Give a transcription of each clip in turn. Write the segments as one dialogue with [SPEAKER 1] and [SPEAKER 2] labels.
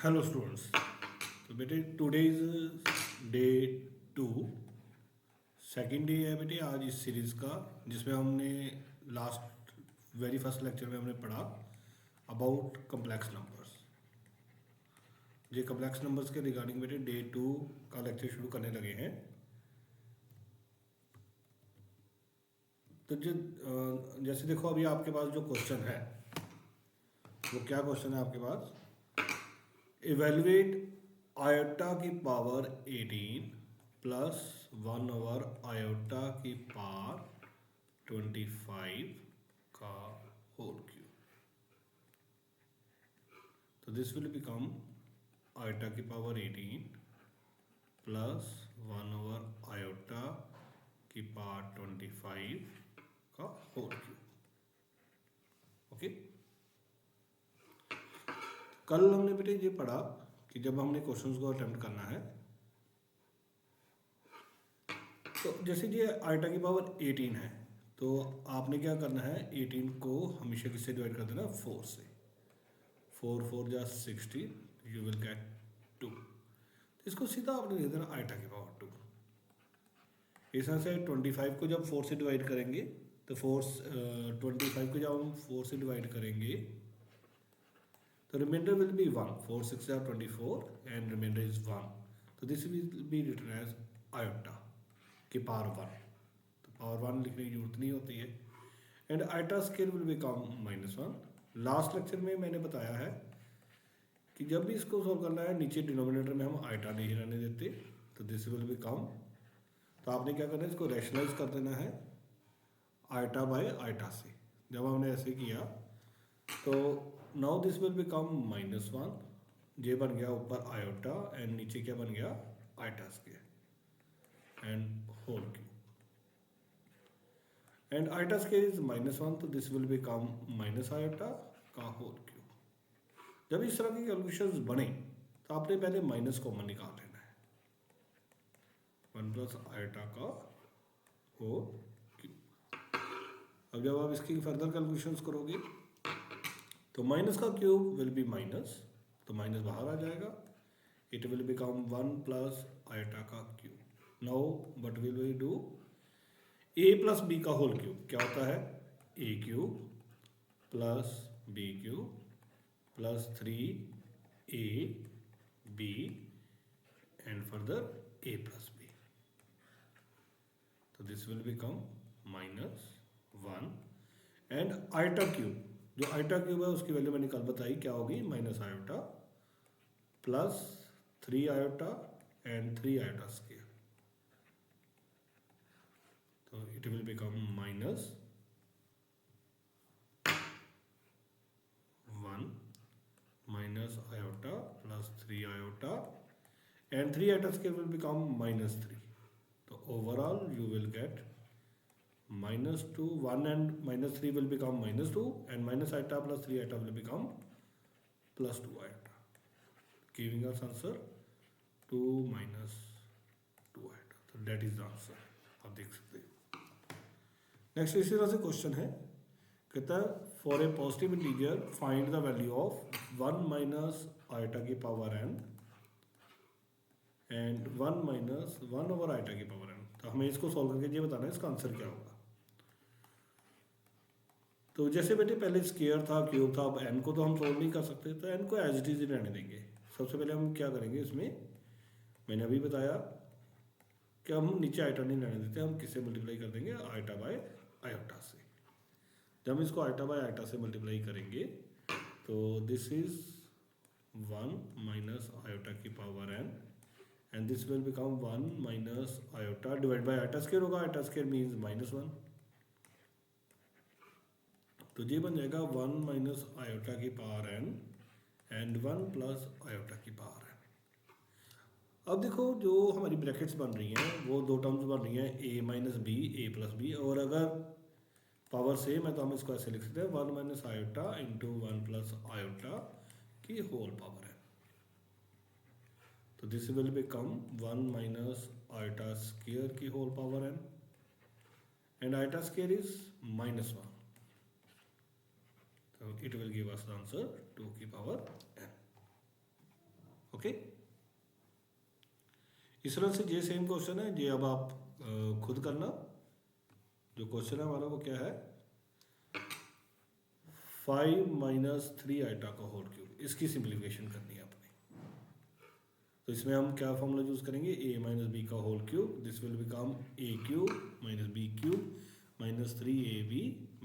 [SPEAKER 1] Hello students. तो बेटे today is day 2, second day है बेटे आज इस सीरीज़ का, जिसमें हमने लास्ट वेरी फर्स्ट लेक्चर में हमने पढ़ा अबाउट कम्प्लेक्स नंबर्स। ये कम्प्लेक्स नंबर्स के रिगार्डिंग बेटे डे 2 का लेक्चर शुरू करने लगे हैं। तो जैसे देखो अभी आपके पास जो क्वेश्चन है वो क्या क्वेश्चन है आपके पास, इवेलुएट आयोटा की पावर 18 प्लस 1 आयोटा की पावर 25 का होल क्यूब। तो दिस विल बिकम आयोटा की पावर 18 प्लस 1 आयोटा की पावर 25 का होल क्यूब। ओके, कल हमने बेटे ये पढ़ा कि जब हमने क्वेश्चंस को अटेम्प्ट करना है तो जैसे ये आयोटा की पावर 18 है तो आपने क्या करना है, 18 को हमेशा किससे डिवाइड कर देना, 4 से। 4 4 जा 16, यू विल गेट 2। इसको सीधा आपने दे देना आयोटा की पावर 2। इस तरह से 25 को जब 4 से डिवाइड करेंगे तो 25 को जब हम 4 से डिवाइड करेंगे तो remainder will be 1। 4 6 are 24 and remainder is 1. तो this will be written as iota की पावर 1। तो पावर 1 लिखने की जरूरत नहीं होती है। And iota square will become -1। Last lecture में मैंने बताया है कि जब भी इसको सॉल्व करना है नीचे डिनोमिनेटर में हम आयोटा नहीं रहने देते, तो दिस विल बिकम, तो आपने क्या करना है, इसको रैशनलाइज कर देना है आयोटा बाय आयोटा से। जब हमने ऐसे किया तो नाउ दिस विल बिकम -1। ये बन गया ऊपर आयोटा एंड नीचे क्या बन गया, iota square and whole cube. And iota square is -1, तो this will become minus iota का होल क्यूब। जब इस तरह की कैलकुलेशंस बने तो आपने पहले माइनस कॉमन निकाल लेना है, 1 प्लस आयोटा का होल क्यूब। अब जब आप इसकी फर्दर कैलकुलेशंस करोगे तो माइनस का क्यूब विल बी माइनस, तो माइनस बाहर आ जाएगा। It will become 1 plus iota का cube. Now what will we do, A plus B का होल क्यूब क्या होता है, A cube plus B cube plus 3 A B and further A plus B. तो this will become -1 and iota cube, जो iota cube है उसकी value मैंने कल बताई क्या होगी, minus iota plus 3 iota and 3 iota square. तो it will become -1 minus iota plus 3 iota and 3 iota square will become -3। तो overall you will get -2, 1 and -3 will become -2 and minus iota plus 3 iota will become +2 iota, giving us answer 2 minus 2 iota। तो that is the answer, आप देख सकते हैं। Next इसी तरह से question है, कहता है for a positive integer find the value of 1 minus iota की power n and 1 minus 1 over iota की पावर n। तो हमें इसको सॉल्व करके ये बताना है इसका आंसर क्या होगा। तो जैसे बेटे पहले स्केयर था, क्यूब था, अब एन को तो हम सोल्व नहीं कर सकते, तो एन को एज इट इज रहने देंगे। सबसे पहले हम क्या करेंगे, इसमें मैंने अभी बताया कि हम नीचे आयोटा नहीं रहने देते, हम किससे मल्टीप्लाई कर देंगे, आयोटा बाय आयोटा से। जब हम इसको आयोटा बाय आयोटा से मल्टीप्लाई करेंगे तो दिस इज 1 माइनस आयोटा की power n and this will become 1 minus iota divide by iota square होगा, आयोटा स्क्वायर मीन्स -1। तो ये बन जाएगा 1 माइनस आयोटा की power n and 1 plus iota की पावर n। अब देखो जो हमारी ब्रैकेट्स बन रही हैं वो दो टर्म्स बन रही हैं, a minus B, A plus B, और अगर पावर सेम है तो हम इसको ऐसे लिख सकते हैं 1 minus iota into 1 plus iota की होल पावर n। तो this will become 1 minus iota square की whole power n and iota square is -1। So it will give us the answer 2 की पावर n। ओके, इस तरह से ये same question है। ये अब आप खुद करना। जो क्वेश्चन है हमारा वो क्या है, 5 - 3 आइटा का होल क्यूब, इसकी सिंप्लीफिकेशन करनी है आपने। तो इसमें हम क्या फॉर्मूला यूज़ करेंगे, a - b का whole cube, this will become a cube - b cube -3ab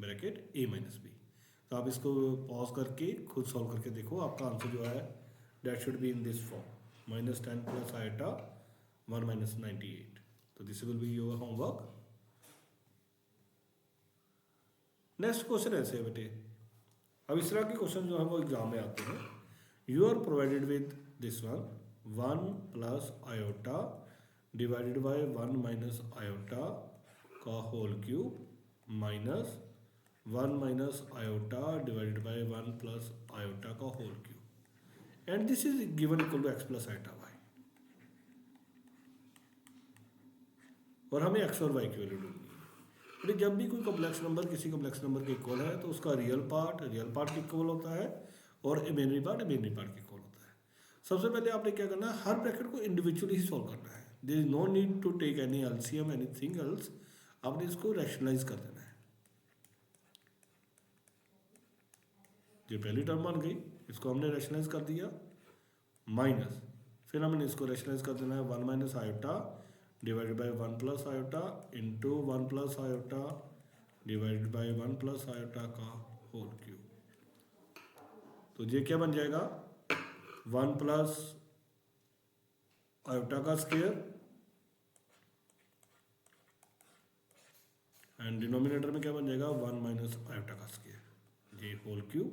[SPEAKER 1] bracket a - b। तो आप इसको पॉज करके खुद सॉल्व करके देखो, आपका आंसर जो है that should be in this form -10 + iota 1 - 98। तो this will be your homework. Next question ऐसे है बेटे, अब इस तरह के क्वेश्चन जो है वो एग्जाम में आते हैं। You are provided with this one 1 + iota divided by 1 - iota का whole cube minus 1 - iota divided by 1 + iota का whole cube, and this is given equal to x + iota y। और हमें x और y की value ढूंढनी है। जब भी कोई कॉम्प्लेक्स नंबर किसी कॉम्प्लेक्स नंबर के इक्वल है तो उसका रियल पार्ट के इक्वल होता है और इमेजिनरी पार्ट के इक्वल होता है। सबसे पहले आपने क्या करना है, हर ब्रैकेट को इंडिविजुअली ही सॉल्व करना है। There is no need to take any LCM anything else, आपने इसको रैशनलाइज कर देना है। जो पहली टर्म बन गई इसको हमने रैशनलाइज कर दिया, माइनस फिर हमने इसको रैशनलाइज कर देना है 1 - iota divided by 1 + iota into 1 + iota divided by 1 + iota का होल क्यूब। तो ये क्या बन जाएगा, 1 + आयोटा का स्क्वायर एंड डिनोमिनेटर में क्या बन जाएगा 1 - आयोटा का स्क्वायर, ये होल क्यूब।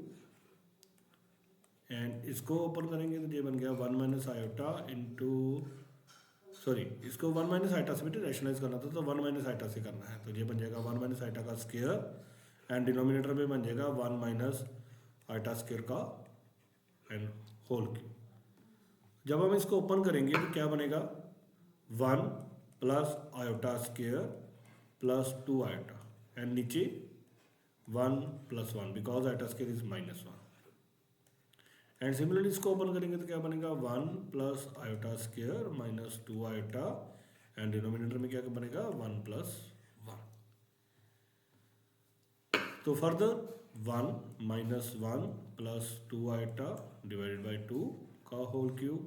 [SPEAKER 1] एंड इसको ओपन करेंगे तो ये बन गया 1 - आयोटा इंटू, सॉरी इसको 1 - आयोटा से बेटे रैशनलाइज करना था तो 1 - आयोटा से करना है। तो ये बन जाएगा 1 - आयोटा का स्क्वायर एंड डिनोमिनेटर में बन जाएगा 1 - आयोटा स्क्वायर का एंड होल क्यूब। जब हम इसको ओपन करेंगे तो क्या बनेगा 1 + iota square plus 2 iota and नीचे 1 + 1 because iota square is -1। And similarly इसको ओपन करेंगे तो क्या बनेगा 1 + iota square -2 iota and denominator में क्या बनेगा 1 + 1। तो फर्दर 1 - 1 + 2 आयोटा डिवाइडेड बाय 2 का whole cube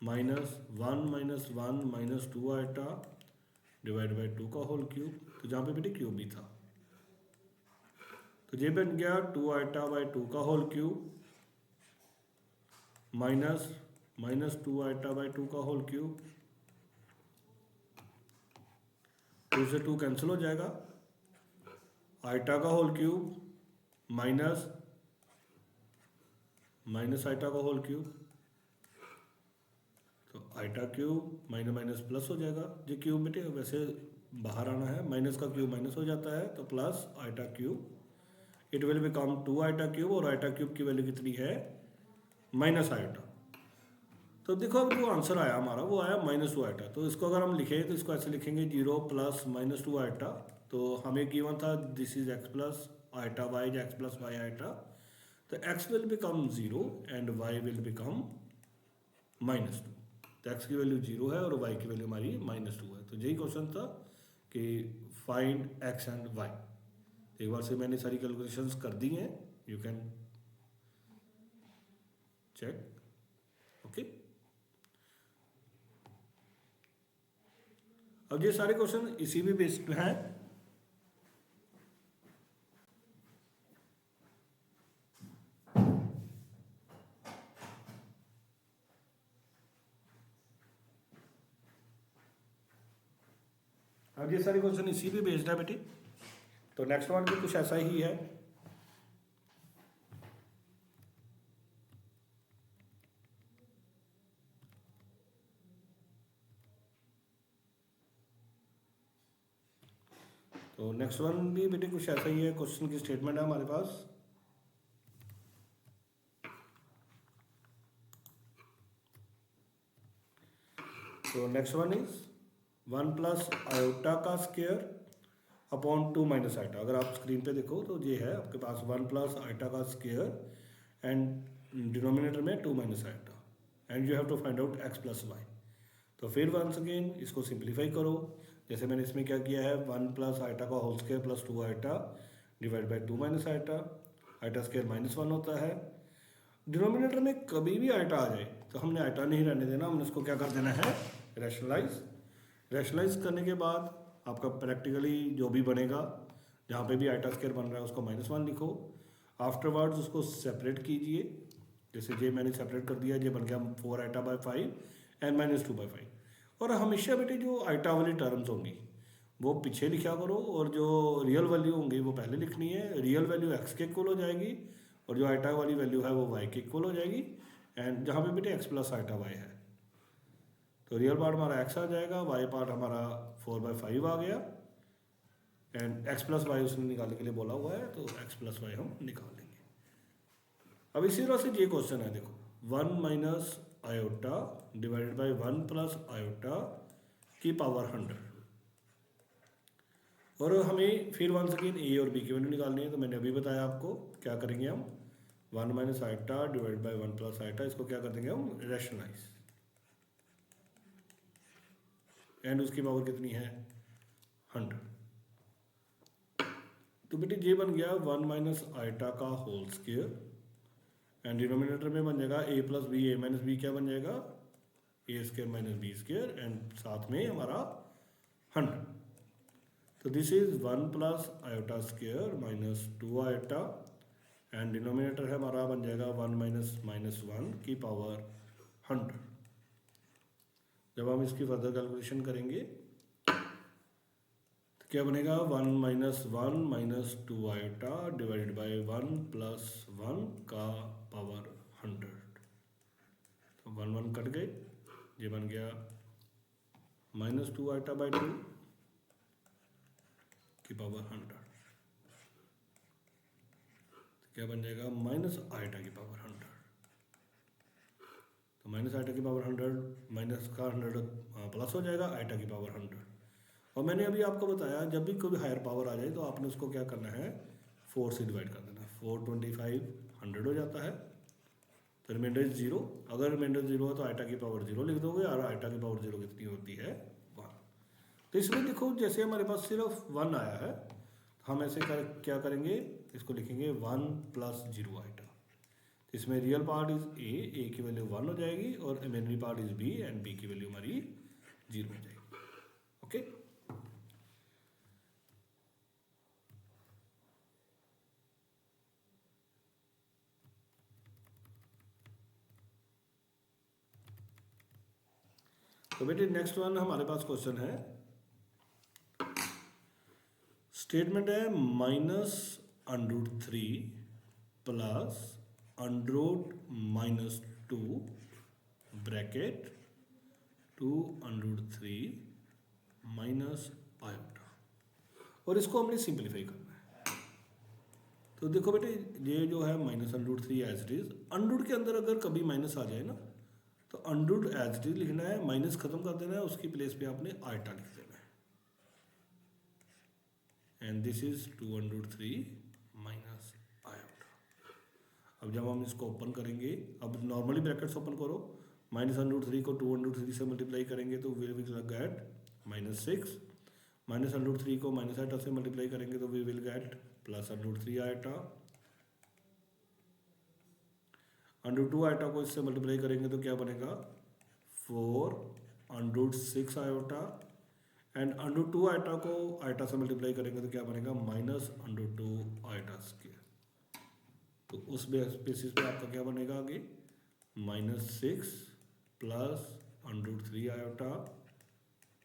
[SPEAKER 1] -1 - 1 - 2 iota divided by 2 का होल क्यूब। तो जहाँ पे बेटे क्यूब भी था तो ये बन गया 2 आयोटा बाय 2 का whole cube minus -2 iota by 2 का होल क्यूब। 2 से 2 कैंसिल हो जाएगा, आयोटा का होल क्यूब माइनस आयोटा का होल क्यूब। तो आयोटा क्यूब माइनस प्लस हो जाएगा, ये क्यूब बेटे वैसे बाहर आना है, माइनस का क्यूब माइनस हो जाता है तो plus iota cube, it will become 2 iota cube और आयोटा क्यूब की वैल्यू कितनी है -, आयोटा। तो देखो अब जो आंसर आया हमारा वो आया -2 आयोटा। तो इसको अगर हम लिखें तो इसको ऐसे लिखेंगे 0 + -2 आयोटा। तो हमें गिवन था this is x + iota y is x + y iota. तो x will become 0 and y will become -2। तो x की वैल्यू 0 है और y की वैल्यू हमारी -2 है। तो यही क्वेश्चन था कि फाइंड x एंड y। एक बार से मैंने सारी कैलकुलेशंस कर दी हैं, यू कैन चेक। ओके, अब ये सारे क्वेश्चन इसी भी बेस्ड हैं। अब ये सारे क्वेश्चन इसी भी बेस्ड है बेटे। तो नेक्स्ट वन भी कुछ ऐसा ही है। तो नेक्स्ट वन भी बेटे कुछ ऐसा ही है, क्वेश्चन की स्टेटमेंट है हमारे पास। तो नेक्स्ट वन इज 1 + आयोटा का स्क्वायर अपॉन 2 - आयोटा। अगर आप स्क्रीन पे देखो तो ये है आपके पास 1 + आयोटा का स्क्वायर एंड डिनोमिनेटर में 2 - iota. And you have to find out X plus Y. तो फिर वंस अगेन इसको सिंप्लीफाई करो। जैसे मैंने इसमें क्या किया है, 1 प्लस आइटा का whole square plus 2 iota divide by 2 minus iota, iota square -1 होता है। डिनोमिनेटर में कभी भी आइटा आ जाए तो हमने आइटा नहीं रहने देना, हमने उसको क्या कर देना है, रैशनलाइज करने के बाद आपका प्रैक्टिकली जो भी बनेगा, जहाँ पे भी आइटा स्क्वायर बन रहा है उसको -1 लिखो। आफ्टरवर्ड्स उसको सेपरेट कीजिए। जैसे ये मैंने सेपरेट कर दिया, ये बन गया 4 आइटा बाई 5 एंड -2/5। और हमेशा बेटे जो आइटा वाली टर्म्स होंगी वो पीछे लिखा करो, और जो रियल वैल्यू होंगी वो पहले लिखनी है। रियल वैल्यू एक्स के इक्वल हो जाएगी और जो आइटा वाली वैल्यू है वो वाई के इक्वल हो जाएगी। एंड जहाँ पे बेटे एक्स प्लस आइटा वाई है तो रियल पार्ट हमारा एक्स आ जाएगा, वाई पार्ट हमारा 4/5 आ गया, एंड एक्स प्लस वाई उसने निकालने के लिए बोला हुआ है तो एक्स प्लस वाई हम निकाल लेंगे। अब इसी तरह से ये क्वेश्चन है, देखो 1 minus iota divided by 1 plus iota की पावर 100, और हमें फिर वंस अगेन ए और बी की वैल्यू निकालनी है। तो मैंने अभी बताया आपको क्या करेंगे हम, 1 minus iota divide by 1 plus iota, इसको क्या कर देंगे हम, रैशनलाइज, एंड उसकी पावर कितनी है, 100। तो बेटे ये बन गया 1 माइनस आइटा का होल स्क्वायर, एंड डिनोमिनेटर में बन जाएगा a plus B, A minus B क्या बन जाएगा, A square minus B square, and साथ में हमारा 100। तो this is 1 plus iota square minus 2 iota, and denominator है हमारा बन जाएगा 1 माइनस -1 की पावर 100। जब हम इसकी फर्दर कैलकुलेशन करेंगे तो क्या बनेगा, 1 minus 1 minus 2 iota divided by 1 plus 1 का पावर 100। तो 1 1 कट गए, ये बन गया -2 आयोटा बाई 2 की पावर 100। तो क्या बन जाएगा, माइनस आयोटा की पावर 100। तो माइनस आइटा की पावर 100 माइनस का 100 प्लस हो जाएगा आइटा की पावर 100। और मैंने अभी आपको बताया जब भी कोई हायर पावर आ जाए तो आपने उसको क्या करना है, 4 से डिवाइड कर देना। 425 100 हो जाता है, तो रिमाइंडर 0। अगर रिमाइंडर 0 है तो आइटा की पावर 0 लिख दोगे, और आइटा की पावर 0 कितनी होती है, 1। तो इसमें देखो जैसे हमारे पास सिर्फ 1 आया है, हम ऐसे क्या करेंगे, इसको लिखेंगे 1 प्लस 0 आइटा। इसमें रियल पार्ट इज ए की वैल्यू 1 हो जाएगी, और imaginary part is B, and B की वैल्यू हमारी 0 हो जाएगी। ओके, तो बेटे नेक्स्ट वन हमारे पास क्वेश्चन है, स्टेटमेंट है -√3 प्लस √-2 ब्रैकेट 2√3 माइनस आयोटा, और इसको हमने सिंप्लीफाई करना है। तो देखो बेटे ये जो है -√3 एज इट इज, अंडरूट के अंदर अगर कभी माइनस आ जाए ना तो अंडरूट एज इट इज लिखना है, माइनस खत्म कर देना है, उसकी प्लेस पे आपने आइटा लिख देना है, and this is 2√3 minus iota. अब जब हम इसको ओपन करेंगे, अब नॉर्मली ब्रैकेट्स ओपन करो, -√3 को 2√3 से मल्टीप्लाई करेंगे तो वी विल गेट -6, -√3 को माइनस आइटा से मल्टीप्लाई करेंगे तो we will get +√3 iota, √2 iota को इससे मल्टीप्लाई करेंगे तो क्या बनेगा, 4√6 आयोटा, एंड √2 आइटा को आइटा से मल्टीप्लाई करेंगे तो क्या बनेगा, -√2 आइटा स्क्वायर। तो उस बेसिस पे आपका क्या बनेगा आगे, -6 प्लस √3 आयोटा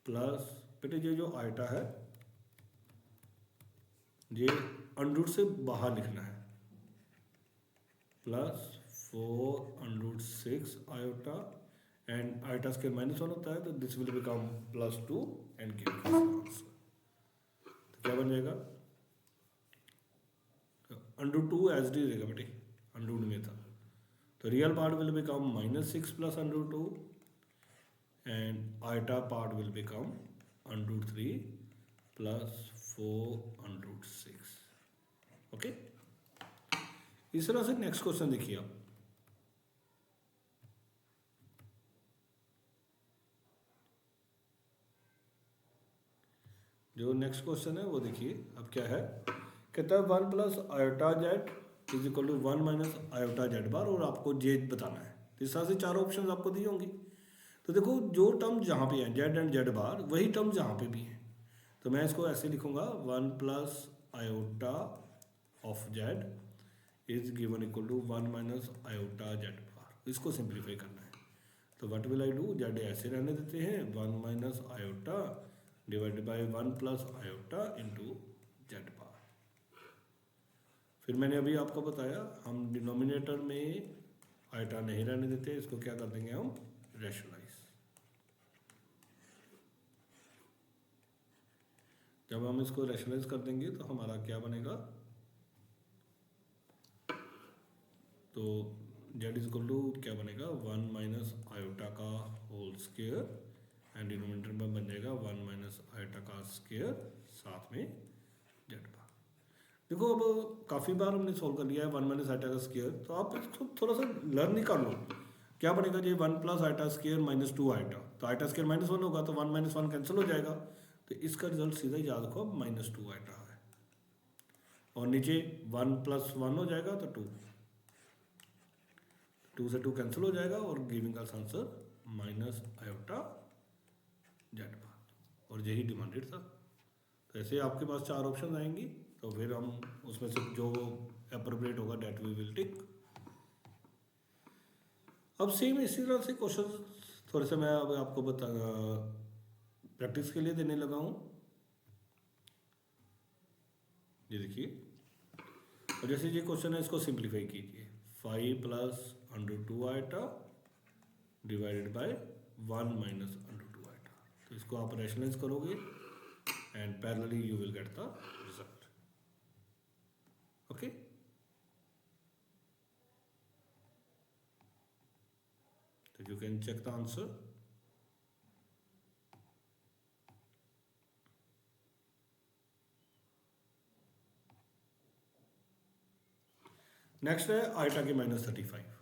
[SPEAKER 1] प्लस, बेटे ये जो आइटा है ये अंडरूट से बाहर लिखना है, plus 4√6 iota, and iota square -1 होता है तो this will become +2 and give answer. तो क्या बन जाएगा, √2 एज डी रहेगा बेटे, अंडरूट में था, तो real part will become -6 plus √2, and iota part will become √3 plus 4√6। ओके, इस तरह से नेक्स्ट क्वेश्चन देखिए आप, जो नेक्स्ट क्वेश्चन है वो देखिए अब क्या है, कहता है 1 plus iota Z is equal to 1 minus iota Z bar, और आपको जेड बताना है। तो इस तरह से चार ऑप्शन आपको दी होंगी। तो देखो जो टर्म जहाँ पे है जेड एंड जेड बार, वही टर्म जहाँ पे भी है। तो मैं इसको ऐसे लिखूंगा 1 plus iota of Z is given equal to 1 minus iota Z bar. इसको सिंप्लीफाई करना है। तो what will I do, Z ऐसे रहने देते हैं 1 minus iota divided by 1 plus iota into Z bar. फिर मैंने अभी आपको बताया हम डिनोमिनेटर में आयोटा नहीं रहने देते, इसको क्या कर देंगे हम, रैशनलाइज। जब हम इसको रैशनलाइज कर देंगे तो हमारा क्या बनेगा, तो जेड इज इक्वल टू क्या बनेगा 1 माइनस आयोटा का होल स्क्वायर एंड डिनोमिनेटर में बन जाएगा 1 माइनस आयोटा का स्क्वायर साथ में जेड बार। देखो अब काफ़ी बार हमने सॉल्व कर लिया है 1 माइनस आयोटा का स्क्वायर, तो आप इसको थोड़ा सा लर्न ही कर लो। क्या बनेगा जी 1 plus iota square minus 2 iota, तो आयोटा स्क्वायर माइनस 1 होगा तो 1 माइनस 1 कैंसिल हो जाएगा। तो इसका रिजल्ट सीधा याद रखो माइनस 2 आयोटा है, और नीचे 1 प्लस 1 हो जाएगा तो 2 से 2 कैंसिल हो जाएगा, और गिविंग का answer minus iota Z bar, और यही डिमांडेड था। तो ऐसे आपके पास चार ऑप्शन आएंगी, तो फिर हम उसमें से जो अप्रोप्रिएट होगा डेट वी विल टिक। अब सेम इसी तरह से क्वेश्चन थोड़े से मैं अब आपको प्रैक्टिस के लिए देने लगा हूँ। ये देखिए, और जैसे ये क्वेश्चन है इसको सिंप्लीफाई कीजिए, 5 plus under 2 iota divided by 1 minus under 2 iota. तो इसको आप रैशनलाइज करोगे and parallelly you will get the result. Okay, तो you can check the answer. Next है आइटा की -35।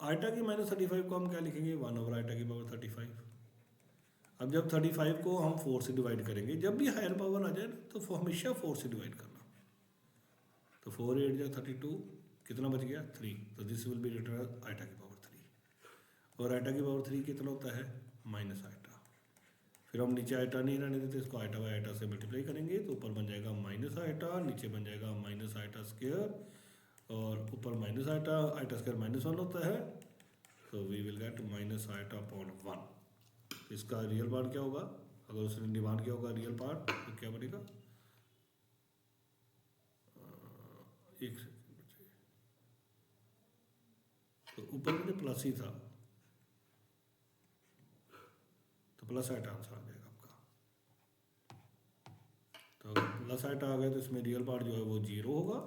[SPEAKER 1] आइटा की -35 को हम क्या लिखेंगे, 1 ओवर आइटा की पावर 35। अब जब 35 को हम 4 से डिवाइड करेंगे, जब भी हायर पावर आ जाए ना तो हमेशा 4 से डिवाइड करना। तो 4 8 जा 32, कितना बच गया 3। तो this will be written iota की पावर 3, और आइटा की पावर 3 कितना होता है माइनस आइटा। फिर हम नीचे आइटा नहीं रहने देते, इसको आइटा बाई आइटा से मल्टीप्लाई करेंगे, तो ऊपर बन जाएगा माइनस आइटा, नीचे बन जाएगा माइनस आइटा स्क्वायर, और ऊपर माइनस आइटा, आइटा स्क्वायर -1 होता है, तो we will get minus iota upon 1। इसका रियल पार्ट क्या होगा, अगर उसने डिमांड किया होगा रियल पार्ट, तो क्या बनेगा, एक सेकेंड, तो ऊपर में जो प्लस ही था तो प्लस आइटा आंसर आ जाएगा आपका। तो अगर प्लस आइटा आ गया तो इसमें रियल पार्ट जो है वो 0 होगा,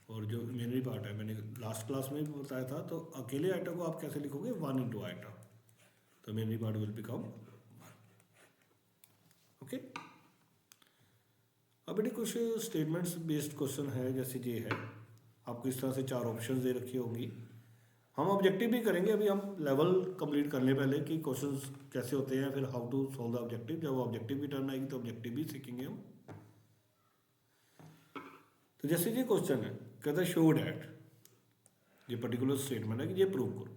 [SPEAKER 1] और जो इमेजिनरी पार्ट है मैंने लास्ट क्लास में भी बताया था, तो अकेले आइटा को आप कैसे लिखोगे 1 इंटू आइटा, तो imaginary part will become 1। Okay, अब बेटे कुछ स्टेटमेंट्स बेस्ड क्वेश्चन है, जैसे ये है, आपको इस तरह से 4 ऑप्शंस दे रखी होंगी। हम ऑब्जेक्टिव भी करेंगे, अभी हम लेवल कंप्लीट करने पहले कि क्वेश्चंस कैसे होते हैं, फिर how to solve the objective. जब ऑब्जेक्टिव की टर्न आएगी तो ऑब्जेक्टिव भी सीखेंगे हम। तो जैसे ये क्वेश्चन है, कहता है शो डैट, ये पर्टिकुलर स्टेटमेंट है कि ये प्रूव करो।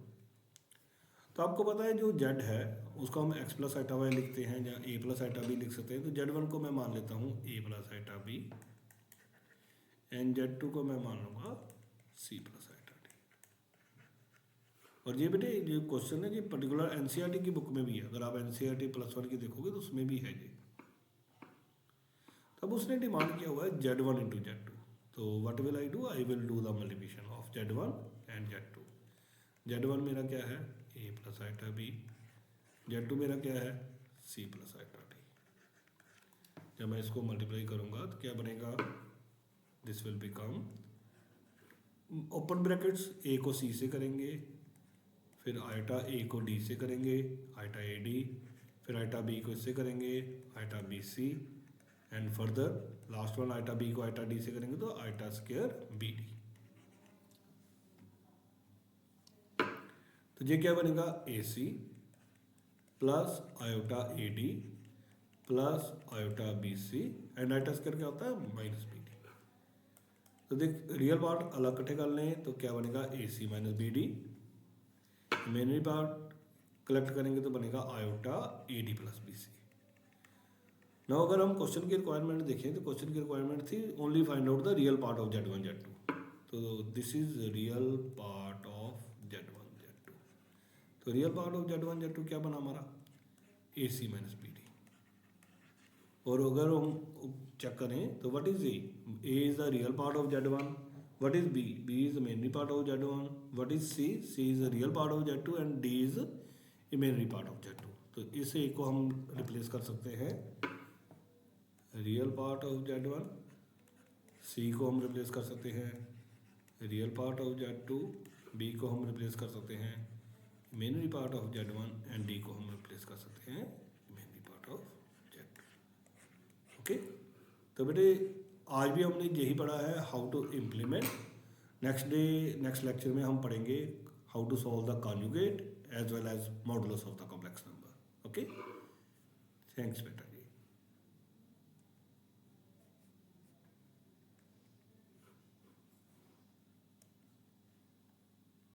[SPEAKER 1] तो आपको पता है जो जेड है उसको हम एक्स प्लस आइटा वाई लिखते हैं, या ए प्लस आइटा बी लिख सकते हैं। तो जेड 1 को मैं मान लेता हूँ A plus iota B, and Z 2 को मैं मान लूँगा सी प्लस आइटा डी। और ये बेटे जो क्वेश्चन है ये पर्टिकुलर एनसीईआरटी की बुक में भी है, अगर आप एनसीईआरटी +1 की देखोगे तो उसमें भी है ये। तब उसने डिमांड किया हुआ है Z1 इंटू Z2। तो what will I do, I will do the multiplication of Z1 and Z2। Z1 मेरा क्या है a plus iota B, Z2 मेरा क्या है c प्लस आइटा डी। जब मैं इसको मल्टीप्लाई करूंगा तो क्या बनेगा, this will become, open brackets a को c से करेंगे, फिर आइटा a को d से करेंगे, आइटा a d, फिर आइटा b को इससे करेंगे, iota b c, and further last one iota b को आइटा d से करेंगे तो आइटा स्क्वायर b d। तो ये क्या बनेगा AC, plus iota A D plus iota B C and iota square क्या होता है माइनस बी डी। तो देख रियल पार्ट अलग इकट्ठे कर लें तो क्या बनेगा A C minus B D, imaginary part collect करेंगे तो बनेगा iota A D plus B C. ना अगर हम क्वेश्चन की रिक्वायरमेंट देखें तो क्वेश्चन की रिक्वायरमेंट थी only find out the real part of Z1 Z2, तो this is real part of Z1 Z2। तो real part of Z1 Z2 क्या बना हमारा A C minus B D. और अगर हम चेक करें तो what is A is the real part of Z1, what is B is imaginary part of Z1, what is C is the real part of Z2 and D is imaginary part of Z2। तो इस ए को हम replace कर सकते हैं real part of Z1, सी को हम replace कर सकते हैं real part of Z2, B को हम रिप्लेस कर सकते हैं imaginary part of Z1 and D को हम रिप्लेस कर सकते हैं imaginary part of Z2। Okay, तो बेटे आज भी हमने यही पढ़ा है how to implement. Next lecture में हम पढ़ेंगे how to solve the conjugate as well as modulus of the complex number. Okay, thanks बेटा।